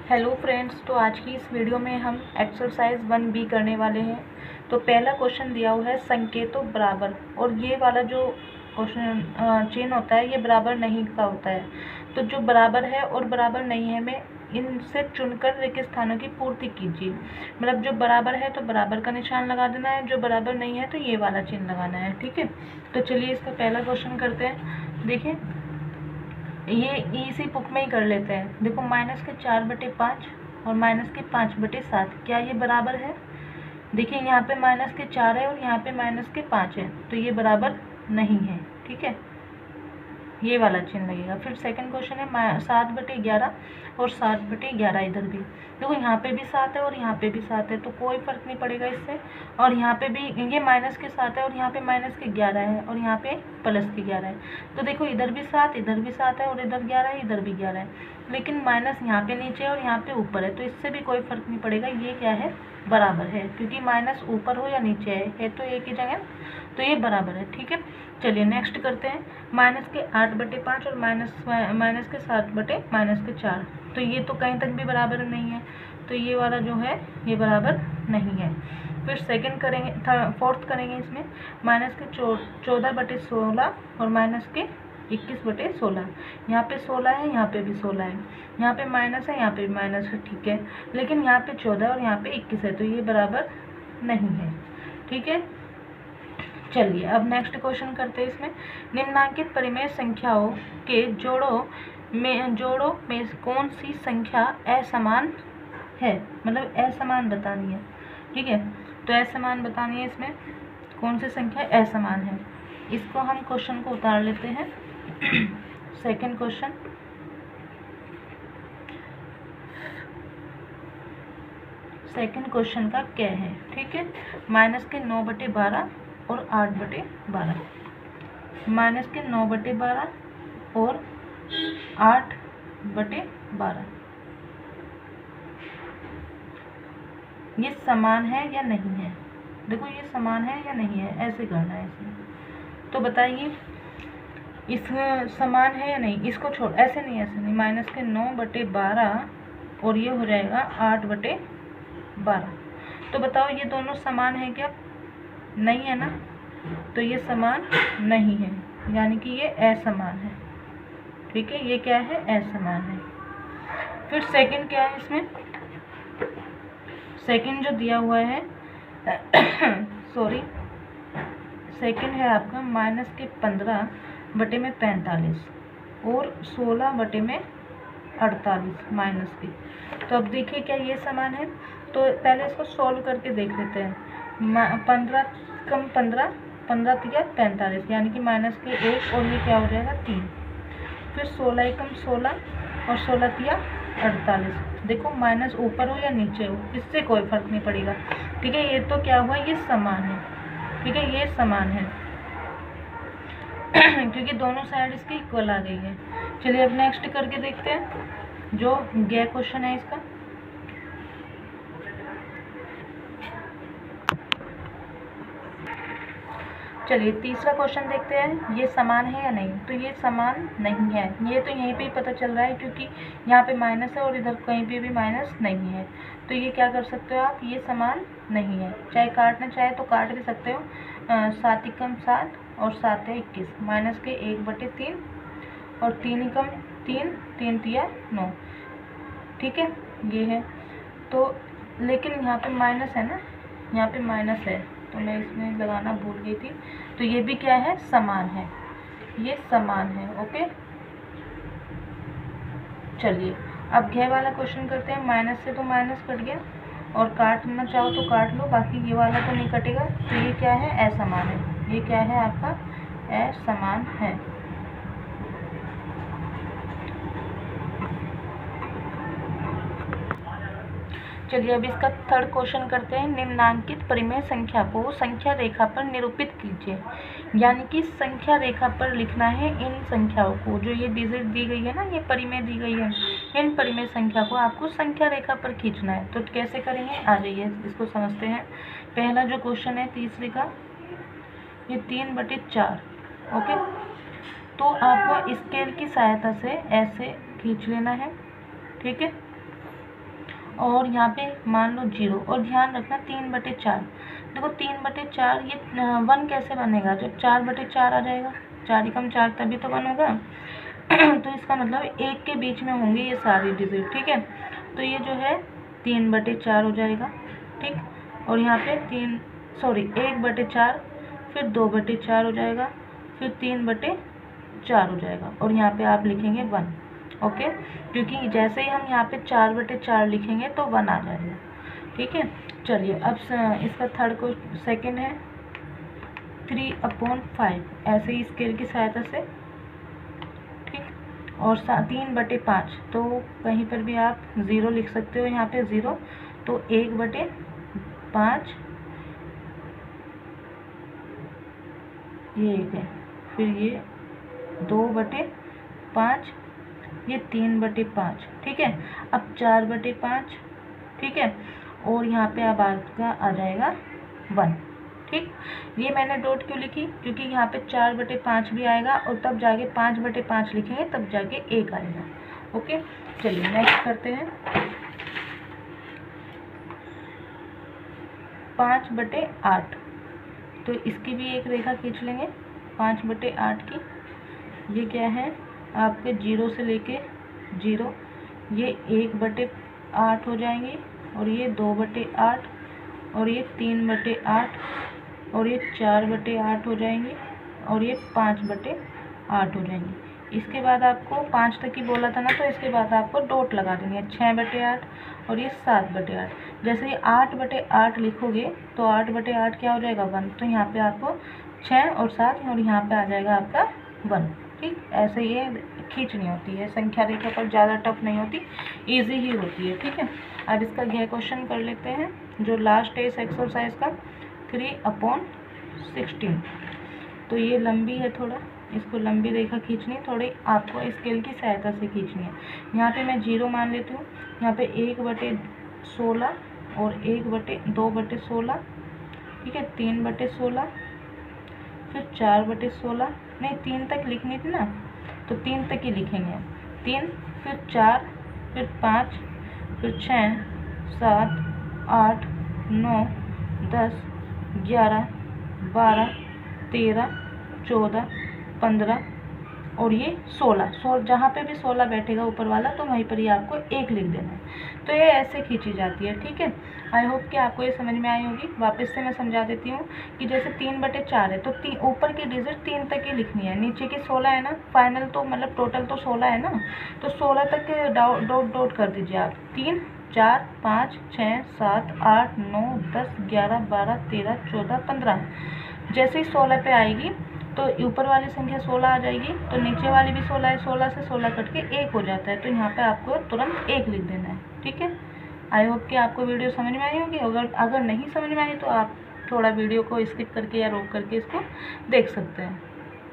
Hello friends, तो आज की इस वीडियो में हम एक्सरसाइज 1B करने वाले हैं। तो पहला क्वेश्चन दिया हुआ है संकेतों बराबर, और ये वाला जो क्वेश्चन चिन्ह होता है ये बराबर नहीं का होता है। तो जो बराबर है और बराबर नहीं है में इनसे चुनकर रिक्त स्थानों की पूर्ति कीजिए। मतलब जो बराबर है तो बराबर का निशान लगा देना है, जो बराबर नहीं है तो ये वाला चिन्ह लगाना है। ठीक है, तो चलिए इसका पहला क्वेश्चन करते हैं। देखिए ये इसी बुक में ही कर लेते हैं। देखो -4/5 और -5/7 क्या ये बराबर है? देखिए यहाँ पे -4 है और यहाँ पे -5 है, तो ये बराबर नहीं है। ठीक है, ये वाला चिन्ह लगेगा। फिर सेकंड क्वेश्चन है 7/11 और 7/11 इधर भी। देखो यहाँ पे भी 7 है और यहाँ पे भी 7 है, तो कोई फर्क नहीं पड़ेगा इससे। और यहाँ पे भी ये -7 है और यहाँ पे -11 है और यहाँ पे +11 है। तो देखो इधर भी 7 है और इधर 11 है, इधर भी 11 है, लेकिन माइनस यहाँ पे नीचे है और यहाँ पे ऊपर है, तो इससे भी कोई फर्क नहीं पड़ेगा। ये क्या है? बराबर है, क्योंकि माइनस ऊपर हो या नीचे है तो एक ही जगह, तो ये बराबर है। ठीक है, चलिए नेक्स्ट करते हैं। -8/5 और -7/4, तो ये तो कहीं तक भी बराबर नहीं है, तो ये वाला जो है ये बराबर नहीं है। फिर सेकंड करेंगे, फोर्थ करेंगे इसमें -14/16 और -21/16। यहाँ पे 16 है, यहाँ पे भी 16 है, यहाँ पे माइनस है, यहाँ पे भी माइनस है। ठीक है, लेकिन यहाँ पे 14 और यहाँ पे 21 है, तो ये बराबर नहीं है। ठीक है, चलिए अब नेक्स्ट क्वेश्चन करते हैं। इसमें निम्नांकित परिमेय संख्याओं के जोड़ों में कौन सी संख्या असमान है? मतलब असमान बतानी है। ठीक है, तो असमान बतानी है, इसमें कौन सी संख्या असमान है। इसको हम क्वेश्चन को उतार लेते हैं। सेकंड क्वेश्चन, सेकंड क्वेश्चन का क्या है? ठीक है, -9/12 और 8/12, -9/12 और 8/12 ये समान है या नहीं है? देखो ये समान है या नहीं है, ऐसे करना है इसमें। तो बताइए इस समान है या नहीं। इसको छोड़, ऐसे नहीं, ऐसे नहीं, -9/12 और ये हो जाएगा 8/12। तो बताओ ये दोनों समान है क्या? नहीं है ना, तो ये समान नहीं है, यानी कि ये असमान है। ठीक है, ये क्या है? असमान है। फिर सेकंड क्या है इसमें? सेकंड जो दिया हुआ है सॉरी, सेकंड है आपका -15/45 और 16/48 माइनस के। तो अब देखिए क्या ये समान है? तो पहले इसको सॉल्व करके देख लेते हैं। 15 कम 15, 15 तिया 45, यानी कि माइनस के 1 और ये क्या हो जाएगा 3। फिर 16 कम 16 और 16 तिया 48। देखो माइनस ऊपर हो या नीचे हो, इससे कोई फर्क नहीं पड़ेगा। ठीक है, ये तो क्या हुआ? ये समान है। ठीक है, ये समान है क्योंकि दोनों साइड इसकी इक्वल आ गई है। चलिए अब नेक्स्ट करके देखते हैं जो गया क्वेश्चन है इसका। चलिए तीसरा क्वेश्चन देखते हैं, ये समान है या नहीं। तो ये समान नहीं है, ये तो यहीं पे ही पता चल रहा है, क्योंकि यहाँ पे माइनस है और इधर कहीं पे भी माइनस नहीं है। तो ये क्या कर सकते हो आप? ये समान नहीं है। चाहे काटना चाहे तो काट भी सकते हो। 7 कम 7 और 7 21, माइनस के 1/3 और 3 कम 3, 3 तिया 9। ठीक है, ये है। तो लेकिन यहाँ पे माइनस है ना, यहाँ पे माइनस है, तो मैं इसमें लगाना भूल गई थी। तो ये भी क्या है? समान है, ये समान है। ओके, चलिए अब घे वाला क्वेश्चन करते हैं। माइनस से तो माइनस कट गया, और काटना चाहो तो काट लो, बाकी ये वाला तो नहीं कटेगा। तो ये क्या है? असमान है। ये क्या है आपका? असमान है। चलिए अब इसका थर्ड क्वेश्चन करते हैं। निम्नांकित परिमेय संख्या को संख्या रेखा पर निरूपित कीजिए। यानी कि संख्या रेखा पर लिखना है इन संख्याओं को, जो ये डिजिट दी गई है ना, ये परिमेय दी गई है, इन परिमेय संख्या को आपको संख्या रेखा पर खींचना है। तो कैसे करेंगे, आ जाइए इसको समझते हैं। पहला जो क्वेश्चन है तीसरे का, ये 3/4। ओके, तो आपको स्केल की सहायता से ऐसे खींच लेना है। ठीक है, और यहाँ पे मान लो 0, और ध्यान रखना 3/4। देखो 3/4 ये 1 कैसे बनेगा, जब 4/4 आ जाएगा, 4 एकम 4 तभी तो 1 होगा। तो इसका मतलब 1 के बीच में होंगे ये सारी डिजिट, ठीक है। तो ये जो है 3/4 हो जाएगा, ठीक। और यहाँ पे 1/4, फिर 2/4 हो जाएगा, फिर 3/4 हो जाएगा, और यहाँ पे आप लिखेंगे 1, ओके। क्योंकि जैसे ही हम यहाँ पे 4/4 लिखेंगे तो 1 आ जाएगा, ठीक है। चलिए अब इसका सेकंड है 3/5, ऐसे ही स्केल की सहायता से, ठीक। और 3/5, तो कहीं पर भी आप 0 लिख सकते हो, यहाँ पे 0, तो 1/5 ये 1 है, फिर ये 2/5, ये 3/5, ठीक है। अब 4/5, ठीक है, और यहाँ पे अब आपका आ जाएगा 1, ठीक। ये मैंने डॉट क्यों लिखी, क्योंकि यहाँ पे 4/5 भी आएगा, और तब जाके 5/5 लिखेंगे, तब जाके 1 आएगा, ओके। चलिए नेक्स्ट करते हैं 5/8। तो इसकी भी एक रेखा खींच लेंगे 5/8 की। ये क्या है आपके 0 से लेके 0, ये 1/8 हो जाएंगे, और ये 2/8, और ये 3/8, और ये 4/8 हो जाएंगे, और ये 5/8 हो जाएंगे। इसके बाद आपको 5 तक ही बोला था ना, तो इसके बाद आपको डॉट लगा देंगे 6/8, और ये 7/8। जैसे ही 8/8 लिखोगे तो 8/8 क्या हो जाएगा 1, तो यहाँ पे आपको 6 और 7, और यहाँ पे आ जाएगा आपका 1, ठीक। ऐसे ये खींचनी होती है, संख्या रेखा पर ज़्यादा टफ नहीं होती, इजी ही होती है, ठीक है। अब इसका यह क्वेश्चन कर लेते हैं जो लास्ट है इस एक्सरसाइज का, 3/16। तो ये लंबी है, थोड़ा इसको लंबी रेखा खींचनी, थोड़ी आपको स्केल की सहायता से खींचनी है। यहाँ पे मैं 0 मान लेती हूँ, यहाँ पे 1/16 और 2/16, ठीक है, 3/16, फिर 4/16, नहीं 3 तक लिखनी थी ना, तो 3 तक ही लिखेंगे, 3, फिर 4, फिर 5, फिर 6, 7, 8, 9, 10, 11, 12, 13, 14, 15, और ये 16, जहाँ पे भी 16 बैठेगा ऊपर वाला, तो वहीं पर ही आपको 1 लिख देना है। तो ये ऐसे खींची जाती है, ठीक है। आई होप कि आपको ये समझ में आई होगी। वापस से मैं समझा देती हूँ कि जैसे 3/4 है, तो ऊपर की डिजिट 3 तक ही लिखनी है, नीचे की 16 है ना, फाइनल तो मतलब टोटल तो 16 है ना, तो 16 तक डॉट कर दीजिए आप। 3, 4, 5, 6, 7, 8, 9, 10, 11, 12, 13, 14, 15। जैसे ही 16 पे आएगी तो ऊपर वाली संख्या 16 आ जाएगी, तो नीचे वाली भी 16 है, 16 से 16 कट के 1 हो जाता है, तो यहाँ पे आपको तुरंत 1 लिख देना है, ठीक है। आई होप कि आपको वीडियो समझ में आई होगी। अगर नहीं समझ में आई तो आप थोड़ा वीडियो को स्किप करके या रोक करके इसको देख सकते हैं।